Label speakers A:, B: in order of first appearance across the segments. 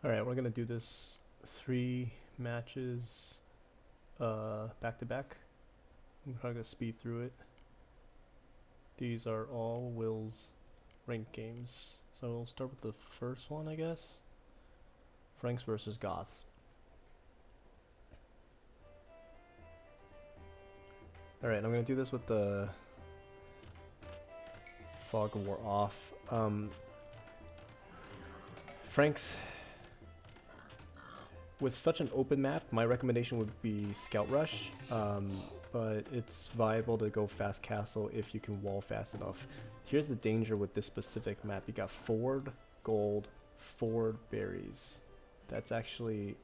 A: Alright, we're gonna do this 3 matches back to back. I'm probably gonna speed through it. These are all Will's ranked games. So we'll start with the first one, I guess. Franks versus Goths. Alright, I'm gonna do this with the Fog of War off. Franks, with such an open map, my recommendation would be Scout Rush, but it's viable to go Fast Castle if you can wall fast enough. Here's the danger with this specific map. You got Ford, Gold, Ford, Berries. That's actually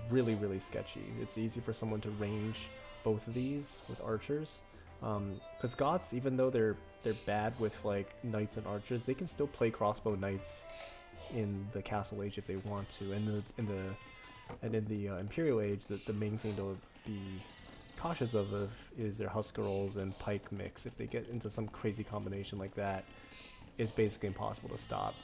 A: really, really sketchy. It's easy for someone to range both of these with archers. Because Goths, even though they're bad with like knights and archers, they can still play crossbow knights in the Castle Age if they want to. And in the Imperial Age, the main thing to be cautious of is their Huskarls and Pike mix. If they get into some crazy combination like that, it's basically impossible to stop.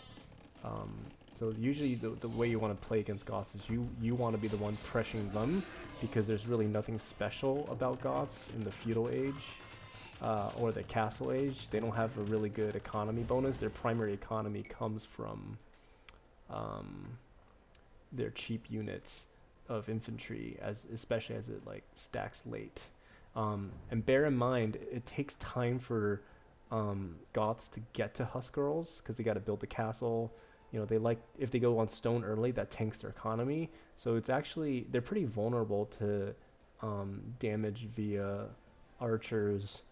A: So usually the way you want to play against Goths is you want to be the one pressuring them, because there's really nothing special about Goths in the Feudal Age or the Castle Age. They don't have a really good economy bonus. Their primary economy comes from their cheap units of infantry, especially as it like stacks late. And bear in mind, it takes time for Goths to get to Huskarls because they got to build the castle. You know, they like, if they go on stone early, that tanks their economy. So it's actually, they're pretty vulnerable to damage via archers,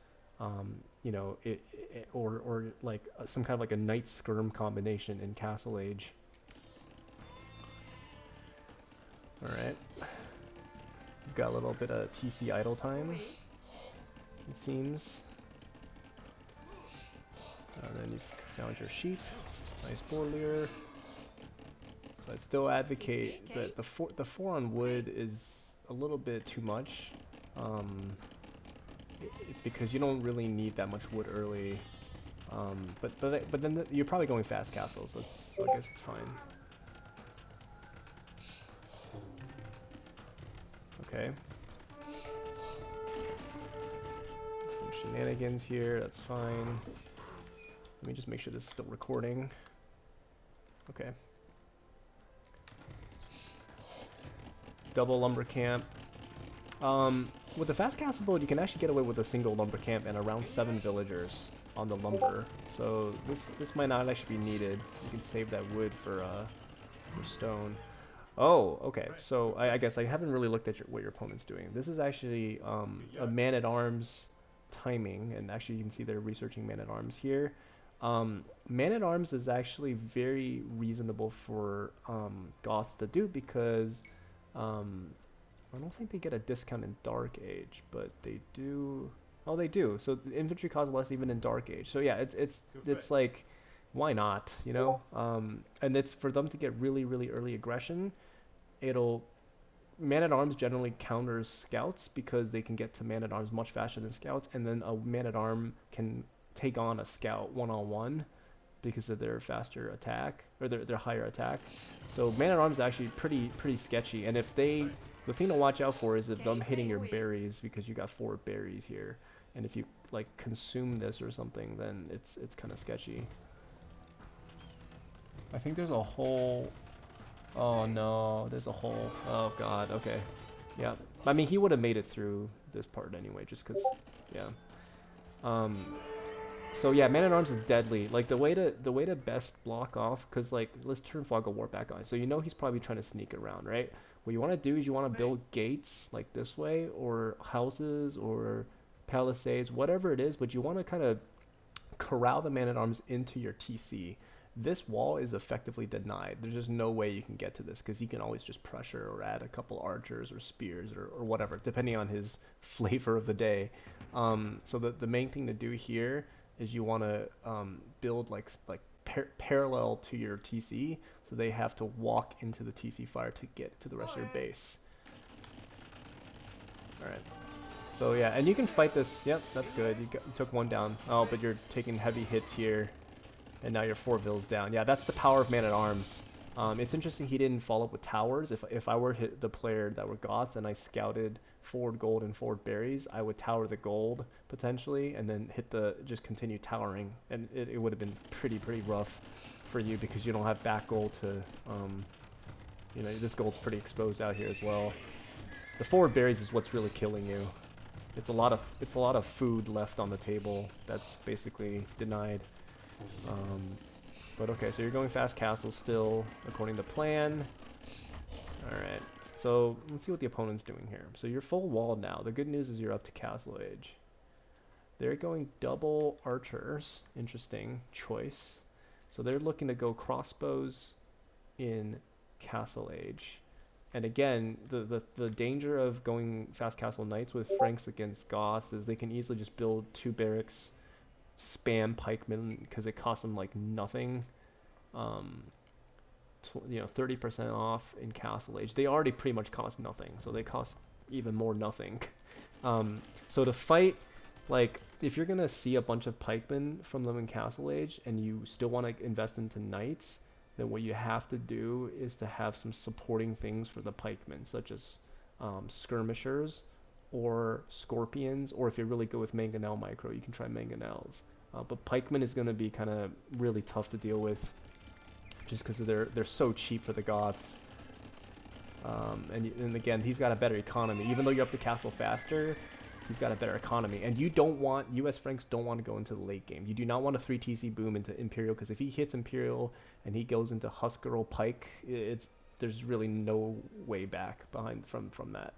A: you know, or like some kind of like a knight skirm combination in Castle Age. Alright. We've got a little bit of TC idle time, it seems. And then you've found your sheep. Nice Borlier. So I'd still advocate that the 4 on wood is a little bit too much. Because you don't really need that much wood early. But then you're probably going fast castle, so I guess it's fine. Okay. Some shenanigans here, that's fine. Let me just make sure this is still recording. Okay. Double lumber camp. With the fast castle build, you can actually get away with a single lumber camp and around 7 villagers on the lumber. So this might not actually be needed. You can save that wood for stone. Oh, okay. So I guess I haven't really looked at what your opponent's doing. This is actually a man-at-arms timing, and actually you can see they're researching man-at-arms here. Man-at-arms is actually very reasonable for Goths to do because I don't think they get a discount in Dark Age, but they do. Oh, they do. So the infantry costs less even in Dark Age. So yeah, it's like, why not? You know, and it's for them to get really, really early aggression. Man-at-arms generally counters scouts because they can get to man-at-arms much faster than scouts, and then a man-at-arm can take on a scout one-on-one because of their faster attack or their higher attack. So man-at-arms is actually pretty sketchy, and the thing to watch out for is if them hitting your berries, because you got 4 berries here, and if you like consume this or something, then it's kind of sketchy. I think there's a hole. Oh no, there's a hole. Oh god, okay. Yeah. I mean, he would have made it through this part anyway, just because, yeah. So yeah, man-at-arms is deadly. Like the way to best block off, because like, let's turn Fog of War back on. So you know he's probably trying to sneak around, right? What you want to do is you want to build gates like this way, or houses, or palisades, whatever it is, but you want to kind of corral the man-at-arms into your TC. This wall is effectively denied. There's just no way you can get to this because he can always just pressure or add a couple archers or spears or whatever, depending on his flavor of the day. So the main thing to do here is you want to build like parallel to your TC, so they have to walk into the TC fire to get to the rest of your base. All right. So yeah, and you can fight this. Yep, that's good. You took 1 down. Oh, but you're taking heavy hits here. And now you're 4 vills down. Yeah, that's the power of man-at-arms. It's interesting he didn't follow up with towers. If I were hit the player that were Goths and I scouted forward gold and forward berries, I would tower the gold potentially and then hit just continue towering, and it would have been pretty rough for you because you don't have back gold to, this gold's pretty exposed out here as well. The forward berries is what's really killing you. It's a lot of food left on the table that's basically denied. But okay, so you're going fast castle still according to plan. All right. So let's see what the opponent's doing here. So you're full walled now. The good news is you're up to castle age. They're going double archers. Interesting choice. So they're looking to go crossbows in castle age. And again, the danger of going fast castle knights with Franks against Goths is they can easily just build 2 barracks, spam pikemen because it costs them like nothing. 30% off in castle age. They already pretty much cost nothing, so they cost even more nothing. So to fight, like, if you're gonna see a bunch of pikemen from them in castle age and you still want to invest into knights, then what you have to do is to have some supporting things for the pikemen, such as skirmishers or scorpions, or if you really go with mangonel micro, you can try mangonels. But pikemen is going to be kind of really tough to deal with, just because they're so cheap for the Goths. And again, he's got a better economy. Even though you're up to castle faster, he's got a better economy. And US Franks don't want to go into the late game. You do not want a 3 TC boom into Imperial, because if he hits Imperial and he goes into Huskarl Pike, there's really no way back from that.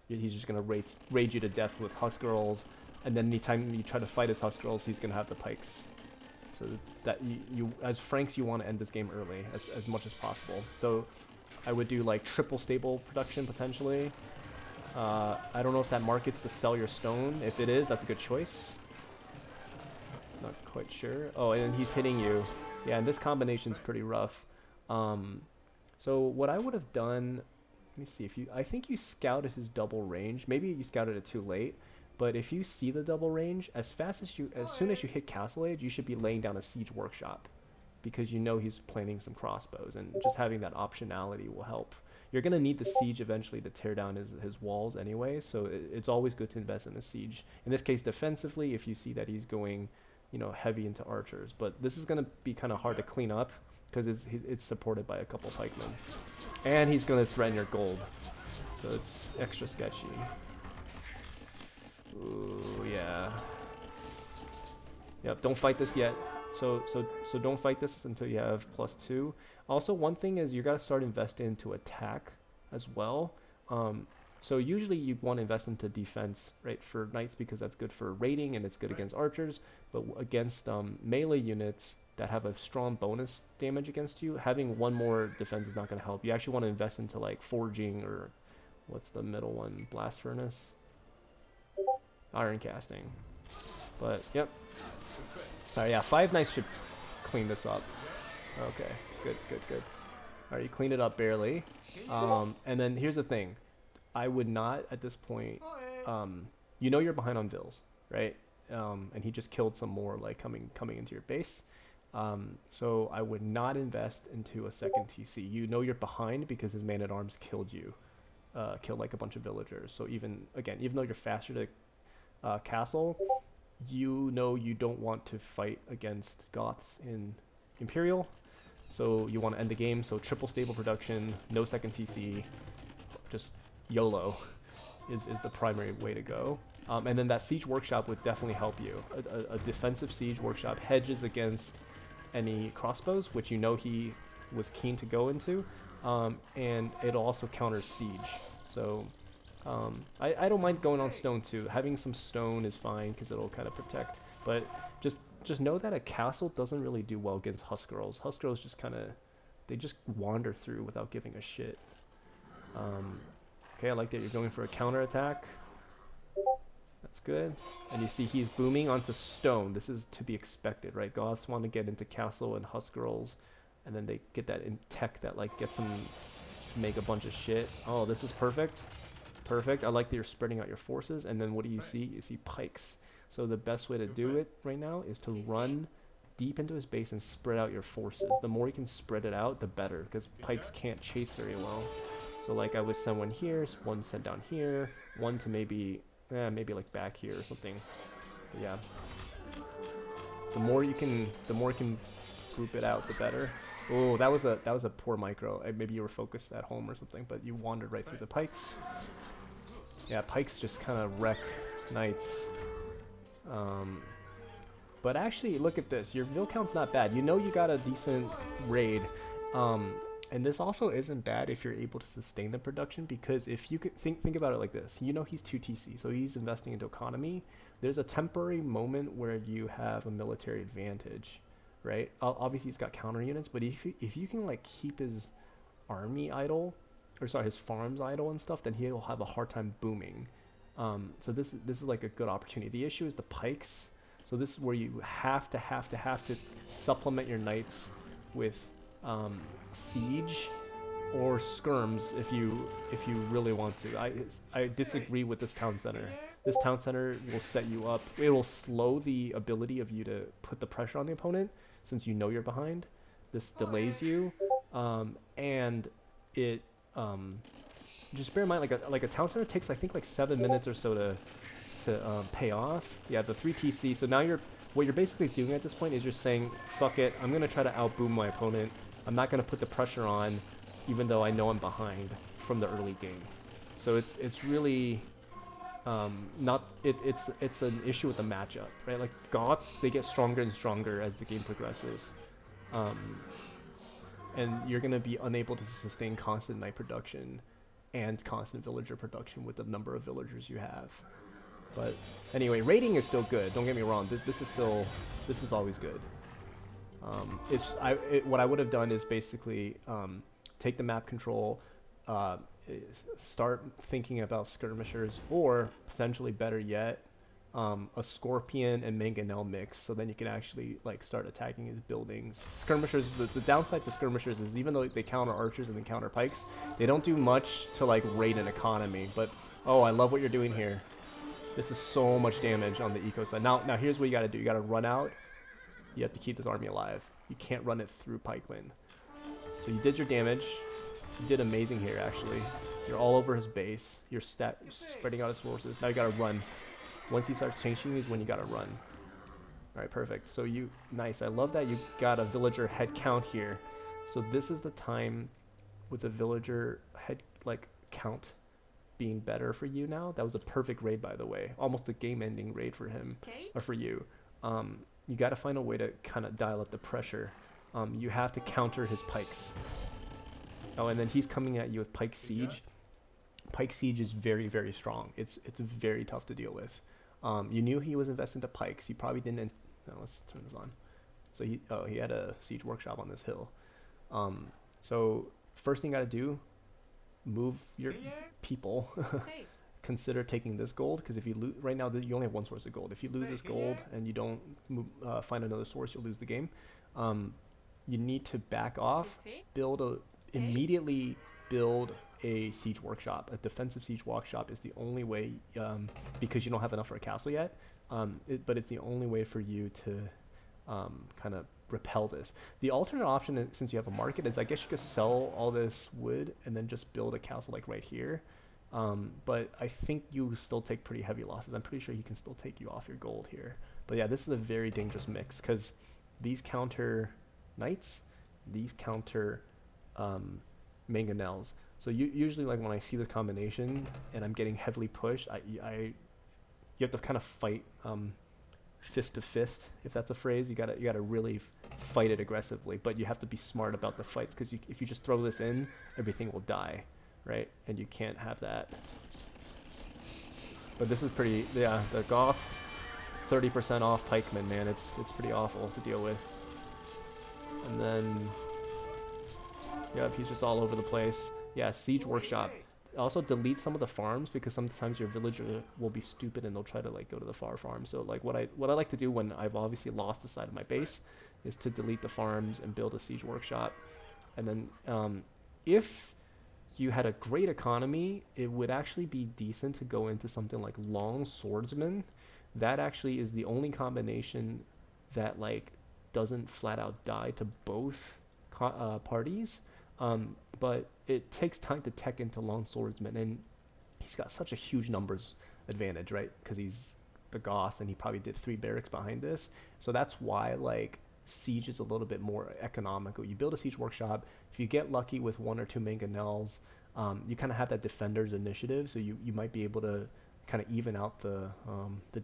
A: He's just going to rage you to death with Huskarls, and then anytime you try to fight his Huskarls, he's going to have the pikes. So that you as Franks, you want to end this game early as much as possible. So I would do like triple stable production potentially. I don't know if that markets to sell your stone. If it is, that's a good choice. Not quite sure. Oh, and he's hitting you. Yeah, and this combination's pretty rough. So what I would have done, let me see, I think you scouted his double range. Maybe you scouted it too late. But if you see the double range, as soon as you hit castle age, you should be laying down a siege workshop, because you know he's planning some crossbows, and just having that optionality will help. You're going to need the siege eventually to tear down his walls anyway, so it's always good to invest in a siege. In this case, defensively, if you see that he's going, heavy into archers. But this is going to be kind of hard to clean up, because it's supported by a couple pikemen. And he's going to threaten your gold, so it's extra sketchy. Ooh, yeah. Yep, don't fight this yet. So don't fight this until you have +2. Also, one thing is you got to start investing into attack as well. So usually you want to invest into defense, right, for knights, because that's good for raiding and it's good against archers. But against melee units that have a strong bonus damage against you, having one more defense is not going to help. You actually want to invest into like forging, or what's the middle one? Blast furnace? Iron casting. But yep. Alright, yeah, 5 knights should clean this up. Okay, good. Alright, you cleaned it up barely. And then here's the thing. I would not, at this point, you're behind on vills, right? And he just killed some more, like, coming into your base. So I would not invest into a second TC. You're behind because his man-at-arms killed you. Killed, like, a bunch of villagers. So even though you're faster to castle, you don't want to fight against Goths in Imperial, so you want to end the game. So triple stable production, no second TC, just YOLO is the primary way to go. And then that siege workshop would definitely help you. A defensive siege workshop hedges against any crossbows, which he was keen to go into, and it'll also counter siege. So I don't mind going on stone too. Having some stone is fine because it'll kind of protect. But just know that a castle doesn't really do well against Huskarls. Huskarls just they just wander through without giving a shit. Okay, I like that you're going for a counterattack. That's good. And you see he's booming onto stone. This is to be expected, right? Goths want to get into castle and Huskarls, and then they get that in tech that like gets them to make a bunch of shit. Oh, this is perfect. Perfect. I like that you're spreading out your forces. And then what do you see? You see pikes. So the best way to do it right now is to run deep into his base and spread out your forces. The more you can spread it out, the better, because pikes can't chase very well. So like I would send one here, one sent down here, one to maybe like back here or something. But yeah. The more you can group it out, the better. Oh, that was a poor micro. Maybe you were focused at home or something, but you wandered right through the pikes. Yeah, pikes just kind of wreck knights. But actually, look at this. Your vill count's not bad. You know you got a decent raid. And this also isn't bad if you're able to sustain the production, because if you could think about it like this. You know he's 2 TC, so he's investing into economy. There's a temporary moment where you have a military advantage, right? Obviously he's got counter units, but if you can like keep his army idle, or sorry, his farms idle and stuff, then he'll have a hard time booming. So this is like a good opportunity. The issue is the pikes. So this is where you have to supplement your knights with siege or skirms if you really want to. I disagree with this town center. This town center will set you up. It will slow the ability of you to put the pressure on the opponent, since you know you're behind. This delays you, and it just bear in mind, like a town center takes I think like 7 minutes or so to pay off. Yeah, the 3 TC. So now what you're basically doing at this point is you're saying, fuck it, I'm gonna try to outboom my opponent. I'm not gonna put the pressure on, even though I know I'm behind from the early game. So it's really it's an issue with the matchup, right? Like Goths, they get stronger and stronger as the game progresses, and you're gonna be unable to sustain constant knight production and constant villager production with the number of villagers you have. But anyway, raiding is still good. Don't get me wrong. This is always good. What I would have done is basically take the map control, start thinking about skirmishers, or potentially better yet, a Scorpion and Mangonel mix. So then you can actually like start attacking his buildings. Skirmishers. The downside to skirmishers is even though they counter archers and they counter pikes, they don't do much to like raid an economy. But oh, I love what you're doing here. This is so much damage on the eco side. Now here's what you gotta do. You gotta run out. You have to keep this army alive. You can't run it through pikemen. So you did your damage. You did amazing here, actually. You're all over his base. You're spreading out his forces. Now you gotta run. Once he starts changing is when you gotta run. Alright, perfect. So nice. I love that you got a villager head count here. So this is the time with the villager head count being better for you now. That was a perfect raid, by the way. Almost a game-ending raid for him, or for you. You got to find a way to kind of dial up the pressure. You have to counter his pikes. Oh, and then he's coming at you with pike siege. Pike siege is very, very strong. It's very tough to deal with. You knew he was investing into pikes. You probably didn't. No, let's turn this on. So he had a siege workshop on this hill. So first thing you got to do, move your people. Consider taking this gold, because if you lose right now, you only have one source of gold. If you lose this gold and you don't find another source, you'll lose the game. You need to back off, immediately build a siege workshop. A defensive siege workshop is the only way, because you don't have enough for a castle yet. But it's the only way for you to kind of repel this. The alternate option, since you have a market, is I guess you could sell all this wood and then just build a castle like right here. But I think you still take pretty heavy losses. I'm pretty sure he can still take you off your gold here. But yeah, this is a very dangerous mix, because these counter knights, these counter mangonels. So usually like when I see the combination and I'm getting heavily pushed, you have to kind of fight fist to fist, if that's a phrase. You gotta really fight it aggressively, but you have to be smart about the fights, because if you just throw this in, everything will die, right? And you can't have that. But this is pretty, yeah, the Goths, 30% off pikemen, man. It's pretty awful to deal with. And then, yeah, he's just all over the place. Yeah, siege workshop. Also delete some of the farms, because sometimes your villager will be stupid and they'll try to like go to the far farm. So like what I like to do when I've obviously lost the side of my base is to delete the farms and build a siege workshop. And then if you had a great economy, it would actually be decent to go into something like long swordsman. That actually is the only combination that like doesn't flat out die to both parties, but it takes time to tech into long swordsman, and he's got such a huge numbers advantage, right? Because he's the Goth, and he probably did 3 barracks behind this. So that's why like siege is a little bit more economical. You build a siege workshop. If you get lucky with 1 or 2 mangonels, you kind of have that defender's initiative, so you might be able to kind of even out the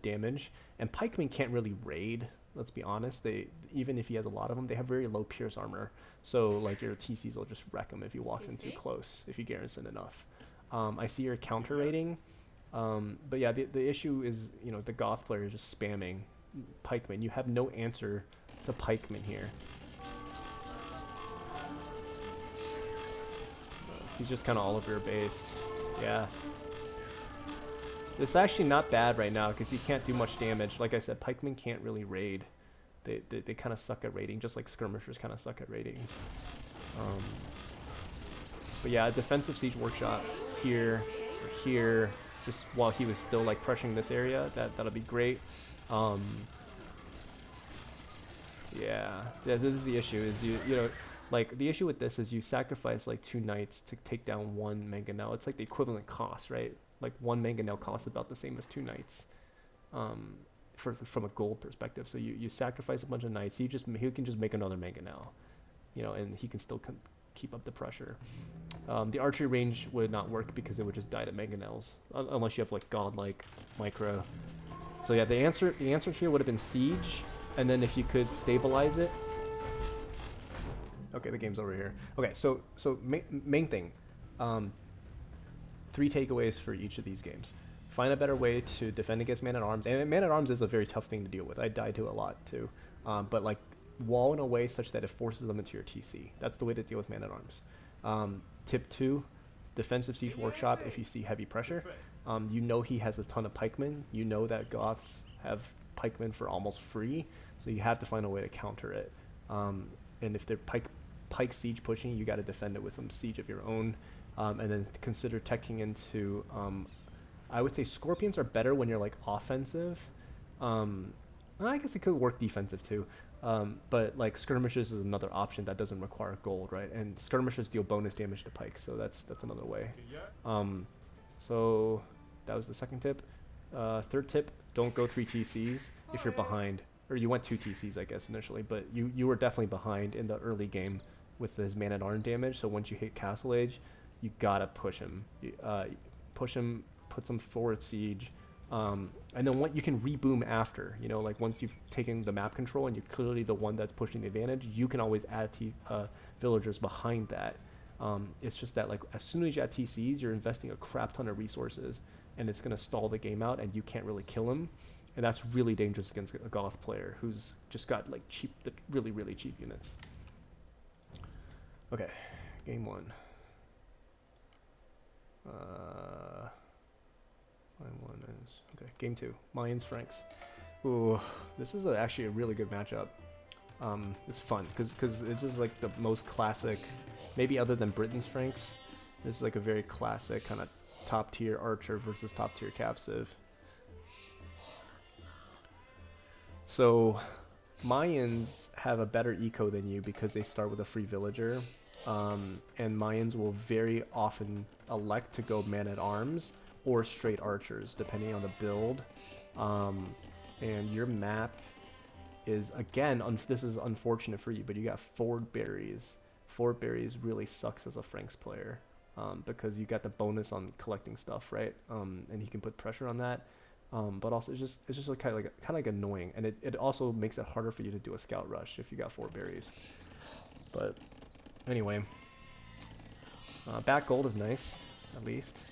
A: damage. And pikemen can't really raid. Let's be honest. Even if he has a lot of them, they have very low pierce armor. So like your TCs will just wreck him if he walks in too close. If you garrison enough. I see your counter raiding. But yeah, the issue is, you know, the Goth player is just spamming pikemen. You have no answer to pikemen here. He's just kind of all over your base. Yeah. It's actually not bad right now because he can't do much damage. Like I said, pikemen can't really raid. They kind of suck at raiding, just like skirmishers kind of suck at raiding. But yeah, a defensive siege workshop here or here, just while he was still like pressuring this area, that'll be great. Yeah, this is the issue. Is you know, like the issue with this is you sacrifice like 2 knights to take down 1 mangonel. It's like the equivalent cost, right? Like 1 mangonel costs about the same as 2 knights, from a gold perspective. So you sacrifice a bunch of knights. He can just make another mangonel, you know, and he can still keep up the pressure. The archery range would not work because it would just die to mangonels unless you have like godlike micro. So yeah, the answer here would have been siege, and then if you could stabilize it. Okay, the game's over here. Okay, so main thing. 3 takeaways for each of these games. Find a better way to defend against man-at-arms. And man-at-arms is a very tough thing to deal with. I die to it a lot too. But like wall in a way such that it forces them into your TC. That's the way to deal with man-at-arms. Tip 2, defensive siege workshop if you see heavy pressure. You know he has a ton of pikemen. You know that Goths have pikemen for almost free. So you have to find a way to counter it. And if they're pike siege pushing, you got to defend it with some siege of your own. And then consider teching into, I would say scorpions are better when you're like offensive. I guess it could work defensive too. But like skirmishes is another option that doesn't require gold, right? And skirmishes deal bonus damage to pikes, so that's another way. So that was the second tip. Third tip, don't go 3 TCs if you're behind. Or you went 2 TCs, I guess, initially, but you were definitely behind in the early game with his man-at-arm damage, so once you hit Castle Age, you gotta push him. Push him, put some forward siege, and then what you can reboom after. You know, like once you've taken the map control and you're clearly the one that's pushing the advantage, you can always add villagers behind that. It's just that like as soon as you add TCs, you're investing a crap ton of resources, and it's gonna stall the game out, and you can't really kill him, and that's really dangerous against a Goth player who's just got like really really cheap units. Okay, game 1. Line 1 is okay. Game 2, Mayans Franks. Ooh, this is actually a really good matchup. It's fun because this is like the most classic, maybe other than Britain's Franks. This is like a very classic kind of top tier archer versus top tier cav civ. So Mayans have a better eco than you because they start with a free villager, and Mayans will very often elect to go man-at-arms or straight archers depending on the build. And your map is, again, this is unfortunate for you, but you got Ford Berries. Ford Berries really sucks as a Franks player because you got the bonus on collecting stuff, right? And he can put pressure on that. But also it's just like kind of like annoying, and it also makes it harder for you to do a scout rush if you got 4 berries. But anyway, back gold is nice, at least.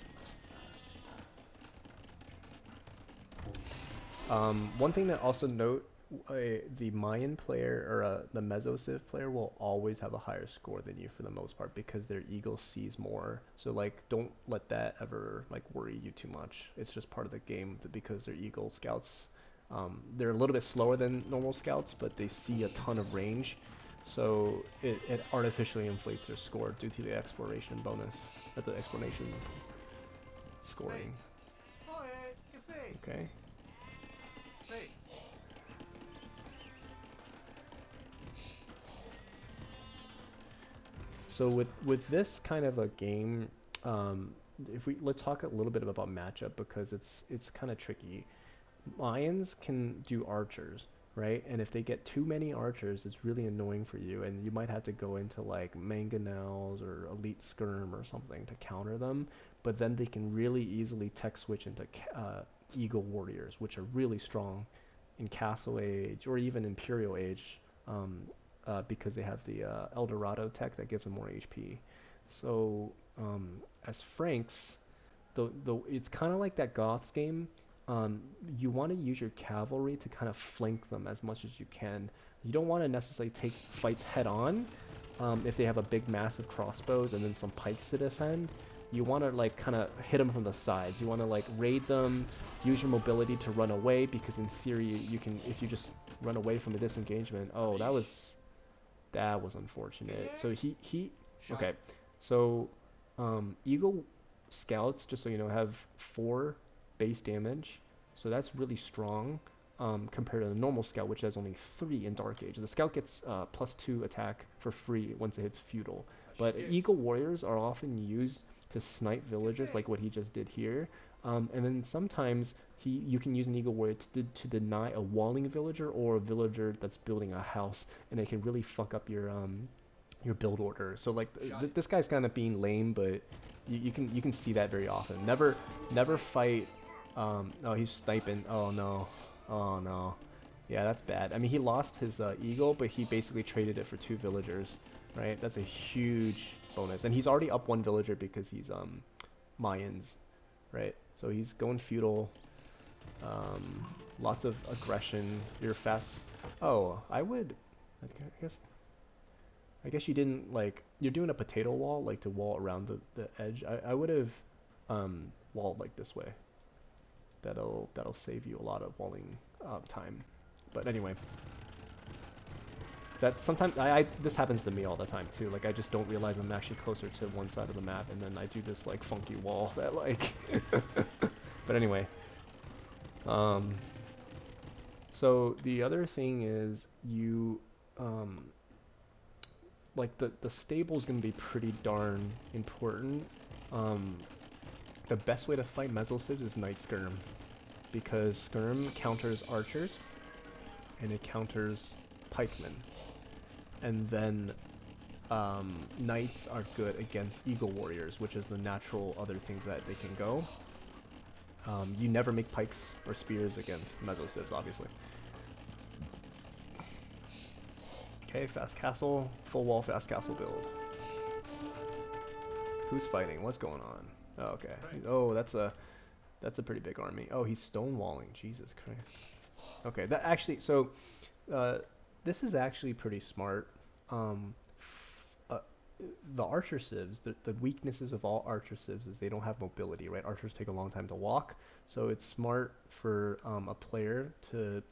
A: One thing to also note, the Mayan player or the Meso-Civ player will always have a higher score than you for the most part because their eagle sees more. So like, don't let that ever like worry you too much. It's just part of the game because their eagle scouts, they're a little bit slower than normal scouts, but they see a ton of range. So it artificially inflates their score due to the exploration bonus, the exploration scoring. Okay. So with this kind of a game, if let's talk a little bit about matchup because it's kind of tricky. Mayans can do archers, right? And if they get too many archers, it's really annoying for you, and you might have to go into like mangonels or elite skirm or something to counter them. But then they can really easily tech switch into eagle warriors, which are really strong in Castle Age or even Imperial Age, because they have the El Dorado tech that gives them more HP. So as Franks, the it's kind of like that Goths game. You want to use your cavalry to kind of flank them as much as you can. You don't want to necessarily take fights head on if they have a big massive crossbows and then some pikes to defend. You want to like kind of hit them from the sides. You want to like raid them, use your mobility to run away, because in theory you can, if you just run away from the disengagement. Oh, that was unfortunate. So he okay. So Eagle Scouts, just so you know, have 4 base damage, so that's really strong compared to the normal Scout, which has only 3 in Dark Age. The Scout gets +2 attack for free once it hits feudal, but Eagle Warriors are often used to snipe villagers like what he just did here, and then sometimes you can use an Eagle Warrior to deny a walling villager or a villager that's building a house, and it can really fuck up your build order. So like this guy's kind of being lame, but you can see that very often. Never fight. Oh, he's sniping. Oh no, yeah, that's bad. I mean, he lost his eagle, but he basically traded it for 2 villagers, right? That's a huge bonus, and he's already up 1 villager because he's Mayans, right? So he's going feudal. Lots of aggression. You're fast. Oh, I guess you didn't like. You're doing a potato wall, like to wall around the edge. I would have walled like this way. That'll save you a lot of walling time. But anyway, that sometimes this happens to me all the time too. Like I just don't realize I'm actually closer to one side of the map, and then I do this like funky wall that like. But anyway, so the other thing is you like the stable is going to be pretty darn important. The best way to fight Mezzosibs is Knight Skirm, because Skirm counters archers and it counters pikemen, and then Knights are good against Eagle Warriors, which is the natural other thing that they can go. You never make pikes or spears against Mezzosibs, obviously. Okay, fast castle, full wall fast castle build. Who's fighting? What's going on? Oh, okay. Oh, that's a pretty big army. Oh, he's stonewalling. Jesus Christ. Okay, that actually. So, this is actually pretty smart. The archer civs, the weaknesses of all archer civs is they don't have mobility, right? Archers take a long time to walk, so it's smart for a player to.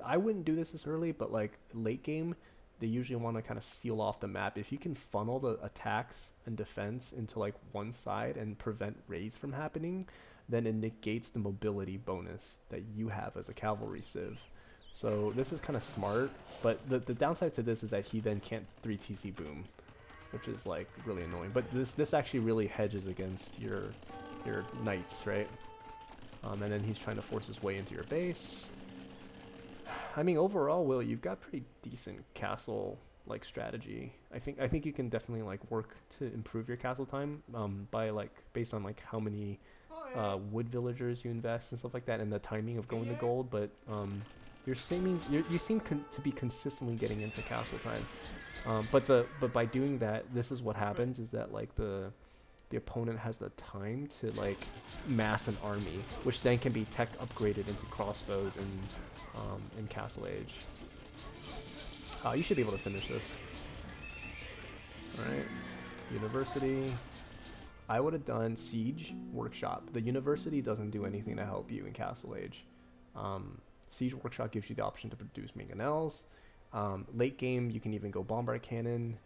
A: I wouldn't do this early, but like late game, they usually want to kind of seal off the map. If you can funnel the attacks and defense into like one side and prevent raids from happening, then it negates the mobility bonus that you have as a cavalry civ. So this is kind of smart, but the downside to this is that he then can't 3TC boom, which is like really annoying. But this actually really hedges against your knights, right? And then he's trying to force his way into your base. I mean, overall, Will, you've got pretty decent castle like strategy. I think you can definitely like work to improve your castle time by like based on like how many wood villagers you invest and stuff like that, and the timing of going to gold. But you seem to be consistently getting into castle time. But by doing that, this is what happens is that like the opponent has the time to like mass an army, which then can be tech upgraded into crossbows and in Castle Age. You should be able to finish this. Alright. University. I would have done Siege Workshop. The University doesn't do anything to help you in Castle Age. Siege Workshop gives you the option to produce mangonels. Late game, you can even go Bombard Cannon.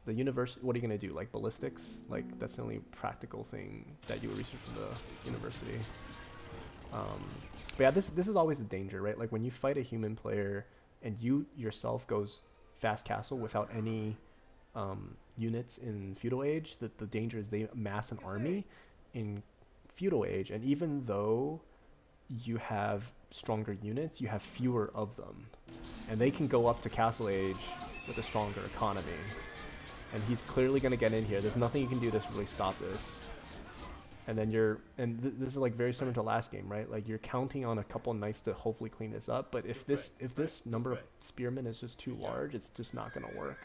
A: The University, what are you going to do? Like ballistics? Like, that's the only practical thing that you would research from the University. But yeah, this is always the danger, right? Like when you fight a human player and you yourself goes fast castle without any units in feudal age. That the danger is they mass an army in feudal age, and even though you have stronger units, you have fewer of them, and they can go up to castle age with a stronger economy. And he's clearly going to get in here. There's nothing you can do to really stop this. And then this is like very similar to last game, right? Like you're counting on a couple knights to hopefully clean this up, but if this number of spearmen is just too large, it's just not going to work.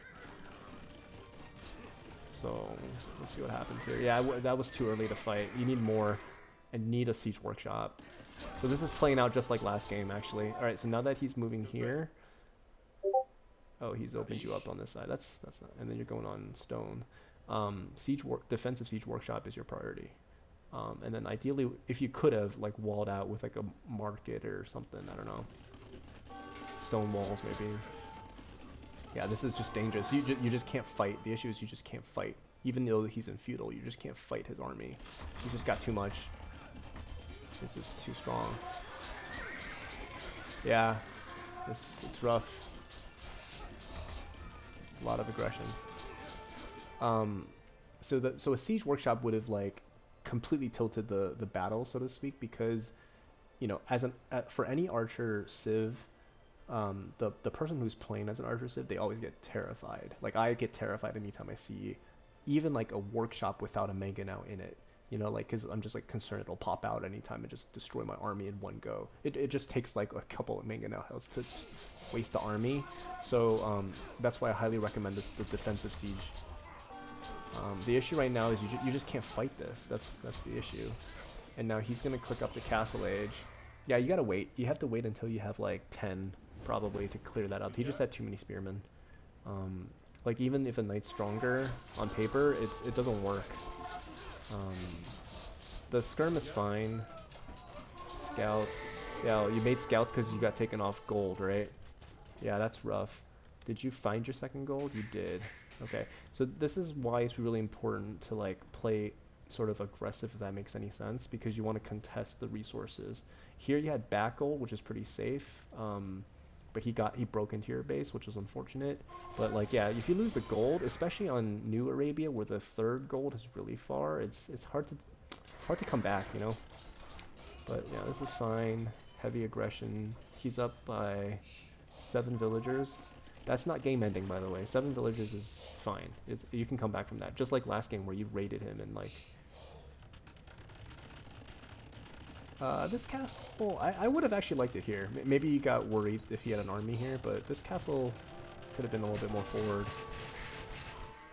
A: So let's see what happens here. Yeah, that was too early to fight. You need more, and need a siege workshop. So this is playing out just like last game, actually. All right, so now that he's moving here, oh, he's opened you up on this side. That's not, and then you're going on stone. Defensive siege workshop is your priority. And then ideally, if you could have like walled out with like a market or something, I don't know, stone walls maybe. Yeah, this is just dangerous. You just can't fight. The issue is you just can't fight. Even though he's in feudal, you just can't fight his army. He's just got too much. This is too strong. Yeah, it's rough. It's a lot of aggression. So a siege workshop would have like completely tilted the battle, so to speak, because, you know, for any archer civ, the person who's playing as an archer civ, they always get terrified. Like I get terrified anytime I see even like a workshop without a Mayang in it, you know, like, because I'm just like concerned it'll pop out anytime and just destroy my army in one go. It just takes like a couple of Mayang hills to waste the army. So that's why I highly recommend the defensive siege. The issue right now is you just can't fight this. That's the issue. And now he's gonna click up the castle age. Yeah, you gotta wait. You have to wait until you have like 10 probably to clear that up. He just had too many spearmen. Like even if a knight's stronger on paper, it doesn't work. The skirm is fine. Scouts. Yeah, you made scouts because you got taken off gold, right? Yeah, that's rough. Did you find your second gold? You did. Okay, so this is why it's really important to like play sort of aggressive, if that makes any sense, because you want to contest the resources. Here you had back gold, which is pretty safe, but he broke into your base, which was unfortunate. But like, yeah, if you lose the gold, especially on New Arabia where the third gold is really far, it's hard to come back, you know. But yeah, this is fine. Heavy aggression. He's up by 7 villagers. That's not game ending, by the way. 7 villagers is fine. You can come back from that. Just like last game where you raided him and like... this castle, I would have actually liked it here. Maybe you got worried if he had an army here, but this castle could have been a little bit more forward.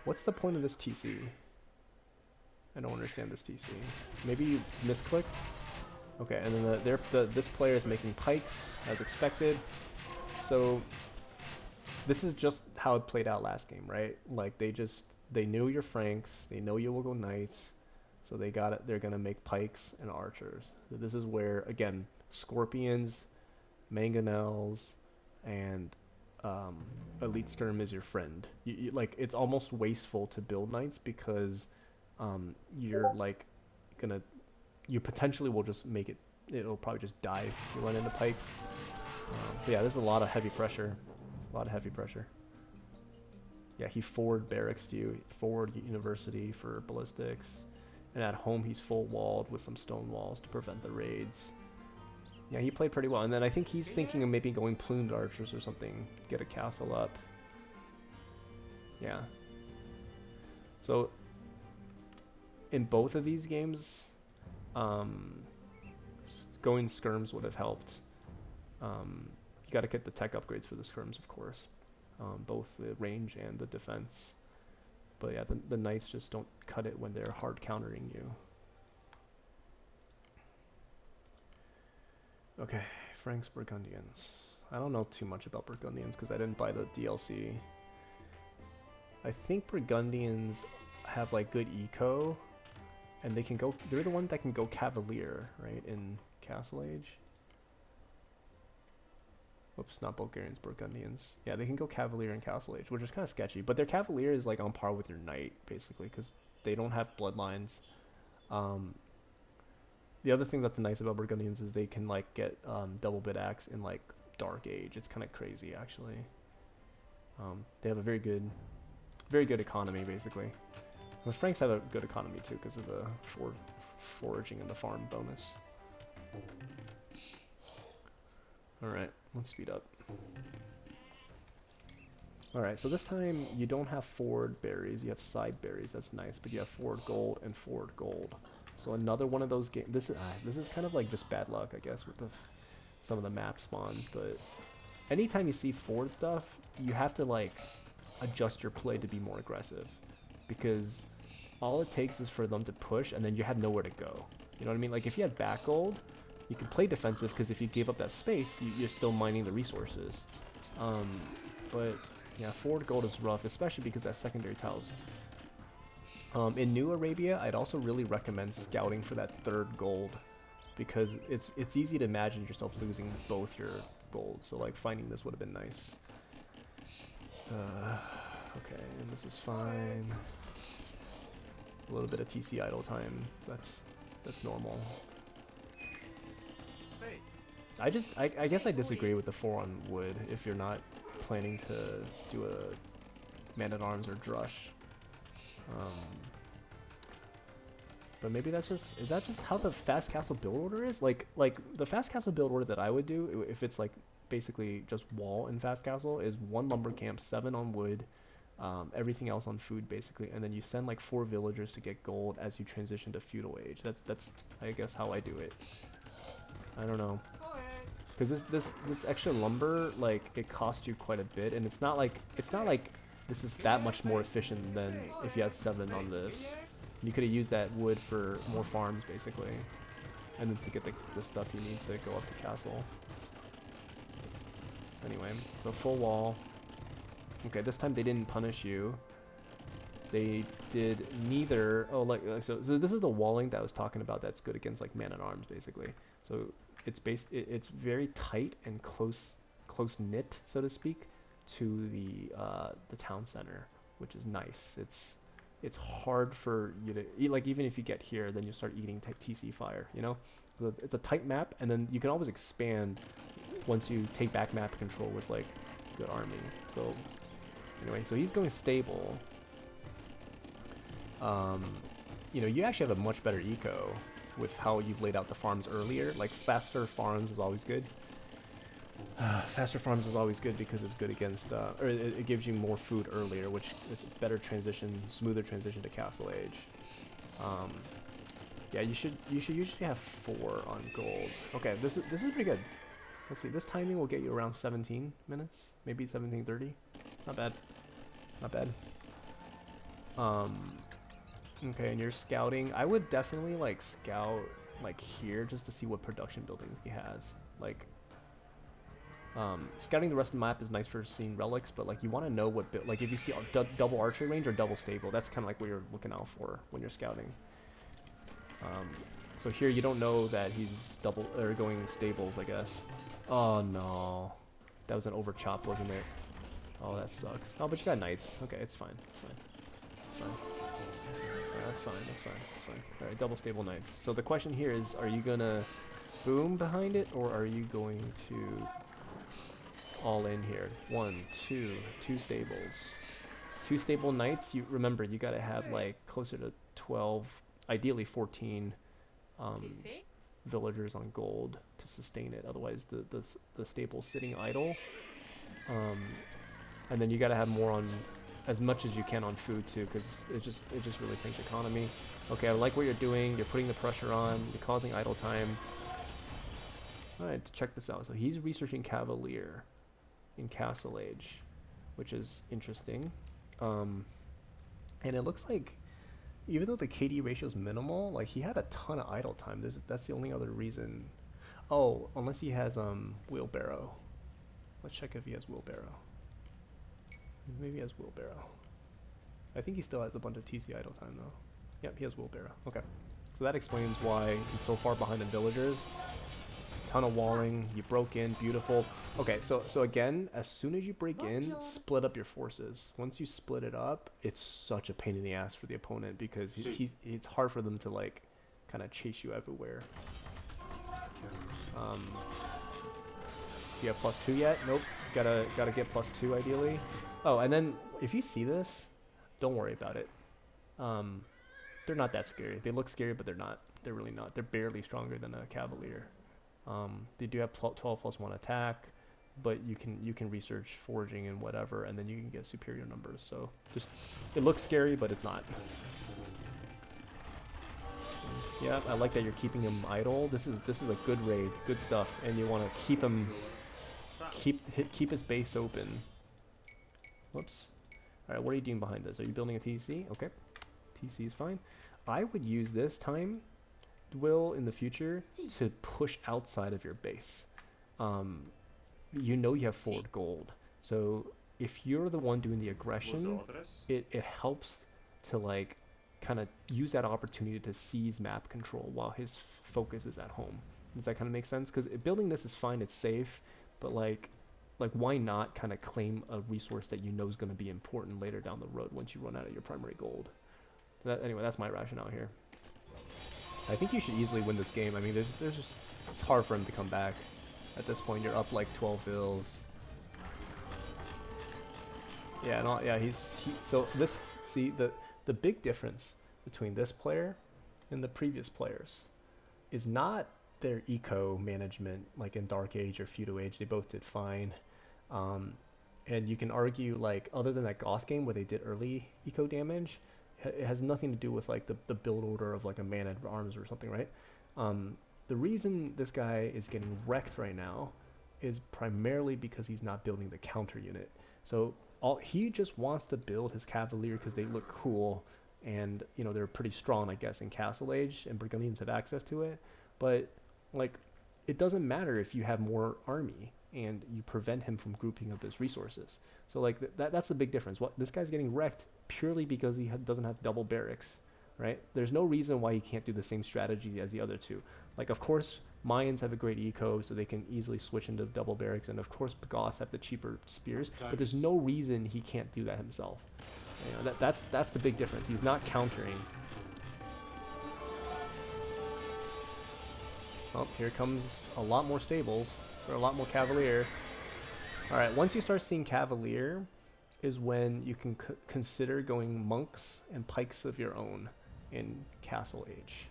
A: What's the point of this TC? I don't understand this TC. Maybe you misclicked? Okay, and then this player is making pikes, as expected. So... this is just how it played out last game, right? Like they knew your Franks, they know you will go knights, so they got it. They're gonna make pikes and archers. So this is where again, scorpions, mangonels, and elite skirm is your friend. You like it's almost wasteful to build knights because you're like you potentially will just make it. It'll probably just die if you run into pikes. But yeah, there's a lot of heavy pressure. A lot of heavy pressure. Yeah, he forward barracks to you, forward university for ballistics, and at home he's full walled with some stone walls to prevent the raids. Yeah, he played pretty well, and then I think he's thinking of maybe going plumed archers or something, get a castle up. Yeah. So in both of these games, going skirms would have helped. You got to get the tech upgrades for the skirms, of course, both the range and the defense. But yeah, the knights just don't cut it when they're hard countering you. Okay, Franks, Burgundians. I don't know too much about Burgundians because I didn't buy the DLC. I think Burgundians have like good eco, and they can go. They're the one that can go Cavalier, right, in Castle Age. Oops, not Bulgarians, Burgundians. Yeah, they can go Cavalier in Castle Age, which is kind of sketchy. But their Cavalier is like on par with your Knight, basically, because they don't have bloodlines. The other thing that's nice about Burgundians is they can like get double bit axe in like Dark Age. It's kind of crazy, actually. They have a very good very good economy basically. The Franks have a good economy too because of the foraging and the farm bonus. Alright, let's speed up. Alright, so this time you don't have forward berries, you have side berries, that's nice, but you have forward gold and forward gold. So another one of those games. This is kind of like just bad luck, I guess, with some of the map spawns, but anytime you see forward stuff, you have to like adjust your play to be more aggressive, because all it takes is for them to push and then you have nowhere to go. You know what I mean? Like if you had back gold, you can play defensive because if you gave up that space, you're still mining the resources. But yeah, forward gold is rough, especially because that secondary tiles. In New Arabia, I'd also really recommend scouting for that third gold, because it's easy to imagine yourself losing both your gold. So like finding this would have been nice. Okay, and this is fine. A little bit of TC idle time. That's normal. I guess I disagree with the 4 on wood if you're not planning to do a man-at-arms or drush. But maybe that's just, is that just how the fast castle build order is? Like the fast castle build order that I would do, if it's like basically just wall and fast castle, is 1 lumber camp, 7 on wood, everything else on food basically, and then you send like 4 villagers to get gold as you transition to feudal age. That's I guess how I do it. I don't know, because this extra lumber, like, it costs you quite a bit, and it's not like this is that much more efficient than if you had 7 on this. You could have used that wood for more farms basically, and then to get the stuff you need to go up to castle. Anyway, so full wall. Okay, this time they didn't punish you. They did neither. Oh, so this is the walling that I was talking about. That's good against like man-at-arms basically. So it's very tight and close knit, so to speak, to the town center, which is nice. It's hard for you to eat, like, even if you get here, then you start eating TC fire, you know. So it's a tight map, and then you can always expand once you take back map control with like good army. So anyway, so he's going stable. You know, you actually have a much better eco with how you've laid out the farms earlier. Like faster farms is always good. Faster farms is always good because it's good against, or it gives you more food earlier, which is a better transition, smoother transition to castle age. Yeah, you should usually have 4 on gold. Okay, this is pretty good. Let's see, this timing will get you around 17 minutes, maybe 17:30. It's not bad, not bad. Okay, and you're scouting. I would definitely like scout like here just to see what production buildings he has. Like, scouting the rest of the map is nice for seeing relics, but like you want to know what like if you see double archery range or double stable, that's kind of like what you're looking out for when you're scouting. So here you don't know that he's double or going stables, I guess. Oh no, that was an over chop, wasn't it? Oh, that sucks. Oh, but you got knights. Okay, it's fine. It's fine. It's fine. Yeah, that's fine. That's fine. That's fine. All right, double stable knights. So the question here is, are you gonna boom behind it, or are you going to all in here? 1, 2 stables. 2 stable knights. You remember, you gotta have like closer to 12, ideally 14 villagers on gold to sustain it. Otherwise, the stable's sitting idle. And then you gotta have more on, as much as you can on food too, because it just really tanks economy. Okay, I like what you're doing. You're putting the pressure on. You're causing idle time. All right, check this out. So he's researching Cavalier in Castle Age, which is interesting. And it looks like, even though the KD ratio is minimal, like he had a ton of idle time. That's the only other reason. Oh, unless he has wheelbarrow. Let's check if he has wheelbarrow. Maybe he has wheelbarrow. I think he still has a bunch of TC idle time though. Yep, he has wheelbarrow. Okay, so that explains why he's so far behind the villagers. Ton of walling. You broke in. Beautiful. Okay, so again, as soon as you break in, split up your forces. Once you split it up, it's such a pain in the ass for the opponent, because it's hard for them to like kind of chase you everywhere. Do you have +2 yet? Nope. Gotta get +2 ideally. Oh, and then if you see this, Don't worry about it. They're not that scary. They look scary, but they're not. They're really not. They're barely stronger than a cavalier. They do have 12 plus 1 attack, but you can research foraging and whatever, and then you can get superior numbers. So just, it looks scary, but it's not. Yeah, I like that you're keeping him idle. This is a good raid, good stuff, and you want to keep him keep his base open. Whoops. All right, what are you doing behind this? Are you building a TC? Okay, TC is fine. I would use this time, Will, in the future to push outside of your base. You know you have forward gold, so if you're the one doing the aggression, it helps to like kind of use that opportunity to seize map control while his focus is at home. Does that kind of make sense? Because building this is fine, it's safe, but like why not kind of claim a resource that you know is going to be important later down the road once you run out of your primary gold? Anyway, that's my rationale here. I think you should easily win this game. I mean, there's just, it's hard for him to come back. At this point, you're up like 12 vills. Yeah, no, yeah, so this, see, the big difference between this player and the previous players is not their eco management, like in Dark Age or Feudal Age. They both did fine. And you can argue, like, other than that Goth game where they did early eco damage, it has nothing to do with like the build order of like a man-at arms or something, right? The reason this guy is getting wrecked right now is primarily because he's not building the counter unit. So he just wants to build his cavalier because they look cool, and you know they're pretty strong, I guess, in Castle Age, and Burgundians have access to it. But like, it doesn't matter if you have more army and you prevent him from grouping up his resources. So like that's the big difference. This guy's getting wrecked purely because he doesn't have double barracks, right? There's no reason why he can't do the same strategy as the other two. Like, of course, Mayans have a great eco, so they can easily switch into double barracks, and of course, Goths have the cheaper spears. But there's no reason he can't do that himself. You know, that's the big difference. He's not countering. Oh, here comes a lot more stables, or a lot more cavalier. All right, once you start seeing cavalier, is when you can consider going monks and pikes of your own in Castle Age.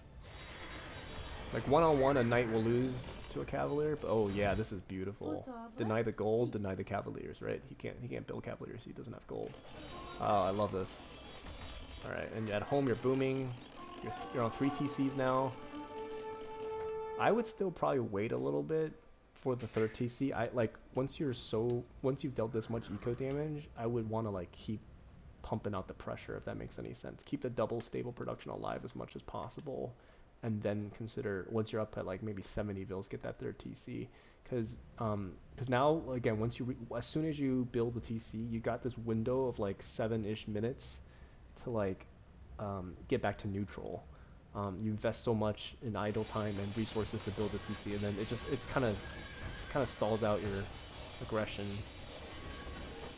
A: Like one-on-one, a knight will lose to a cavalier, but oh yeah, this is beautiful. Deny the gold, deny the cavaliers, right? He can't build cavaliers, he doesn't have gold. Oh, I love this. All right, and at home you're booming. You're on 3 TCs now. I would still probably wait a little bit for the 3rd TC. Once you've dealt this much eco damage, I would want to like keep pumping out the pressure, if that makes any sense. Keep the double stable production alive as much as possible, and then consider, once you're up at like maybe 70 vills, get that 3rd TC. Because now again, as soon as you build the TC, you got this window of like 7-ish minutes to like get back to neutral. You invest so much in idle time and resources to build the TC, and then it's kind of stalls out your aggression.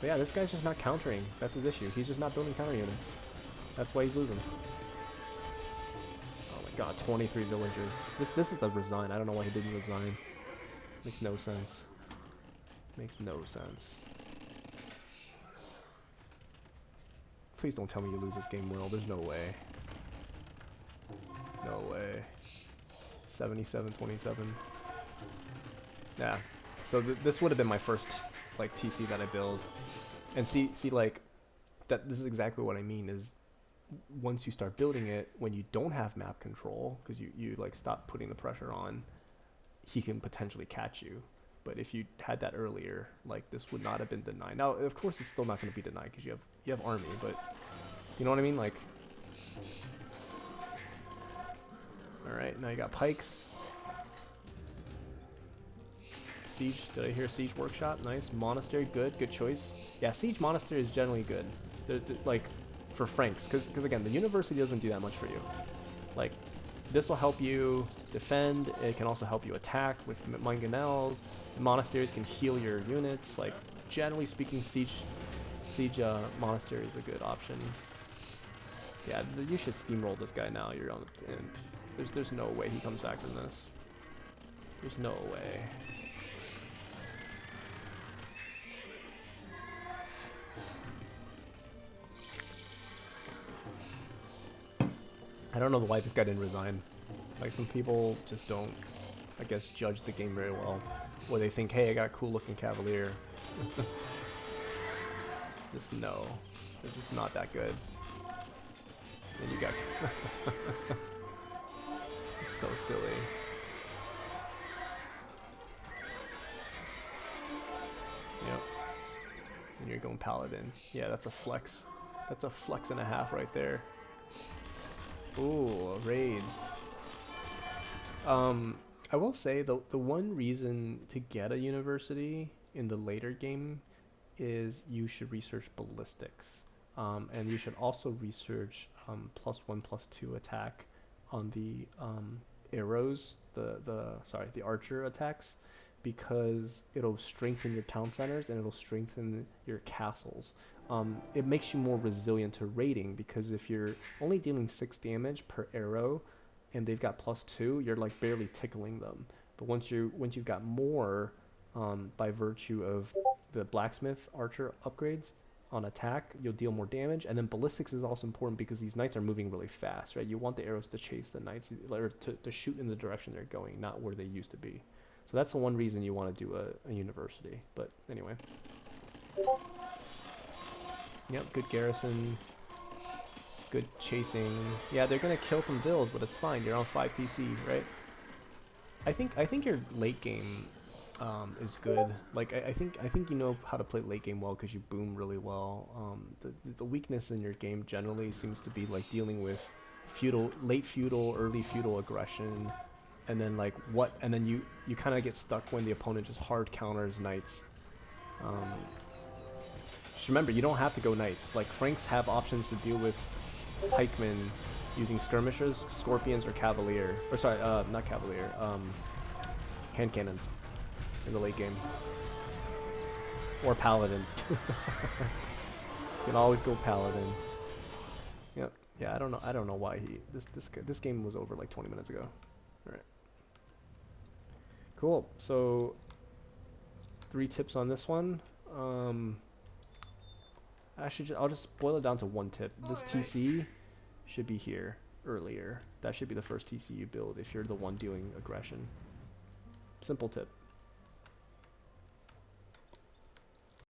A: But yeah, this guy's just not countering. That's his issue. He's just not building counter units. That's why he's losing. Oh my god, 23 villagers. This is the resign. I don't know why he didn't resign. Makes no sense. Makes no sense. Please don't tell me you lose this game, Will. There's no way. No way. 77-27. Yeah. So this would have been my first like TC that I build. And see like that. This is exactly what I mean. Is once you start building it, when you don't have map control, because you like stop putting the pressure on, he can potentially catch you. But if you had that earlier, like this would not have been denied. Now, of course, it's still not going to be denied because you have army. But you know what I mean, like. Alright, now you got pikes. Siege, did I hear Siege Workshop? Nice. Monastery, good choice. Yeah, Siege Monastery is generally good. They're like, for Franks, because again, the university doesn't do that much for you. Like, this will help you defend, it can also help you attack with mangonels. The monasteries can heal your units. Like, generally speaking, Siege Monastery is a good option. Yeah, you should steamroll this guy now. You're on the end. There's no way he comes back from this. There's no way. I don't know why this guy didn't resign. Like, some people just don't, I guess, judge the game very well. Or they think, hey, I got a cool looking Cavalier. Just no. They're just not that good. And you got... It's so silly. Yep. And you're going Paladin. Yeah, that's a flex. That's a flex and a half right there. Ooh, raids. I will say the one reason to get a university in the later game is you should research ballistics. And you should also research +1/+2 attack on the arrows, the archer attacks, because it'll strengthen your town centers and it'll strengthen your castles. It makes you more resilient to raiding, because if you're only dealing 6 damage per arrow and they've got +2, you're like barely tickling them. But once you've got more, by virtue of the blacksmith archer upgrades on attack, you'll deal more damage. And then ballistics is also important because these knights are moving really fast, right? You want the arrows to chase the knights, or to shoot in the direction they're going, not where they used to be. So that's the one reason you want to do a university. But anyway. Yep, good garrison. Good chasing. Yeah, they're gonna kill some vills, but it's fine. You're on 5 TC, right? I think your late game is good. Like I think you know how to play late game well because you boom really well. The weakness in your game generally seems to be like dealing with late feudal, early feudal aggression, and then you kind of get stuck when the opponent just hard counters knights. Just remember, you don't have to go knights. Like, Franks have options to deal with pikemen using skirmishers, scorpions, or cavalier. Or sorry, not cavalier. Hand cannons in the late game, or paladin. You can always go paladin. Yep. Yeah, I don't know why this game was over like 20 minutes ago. All right. Cool. So 3 tips on this one. Actually, I'll just boil it down to 1 tip. This TC should be here earlier. That should be the first TC you build if you're the one doing aggression. Simple tip.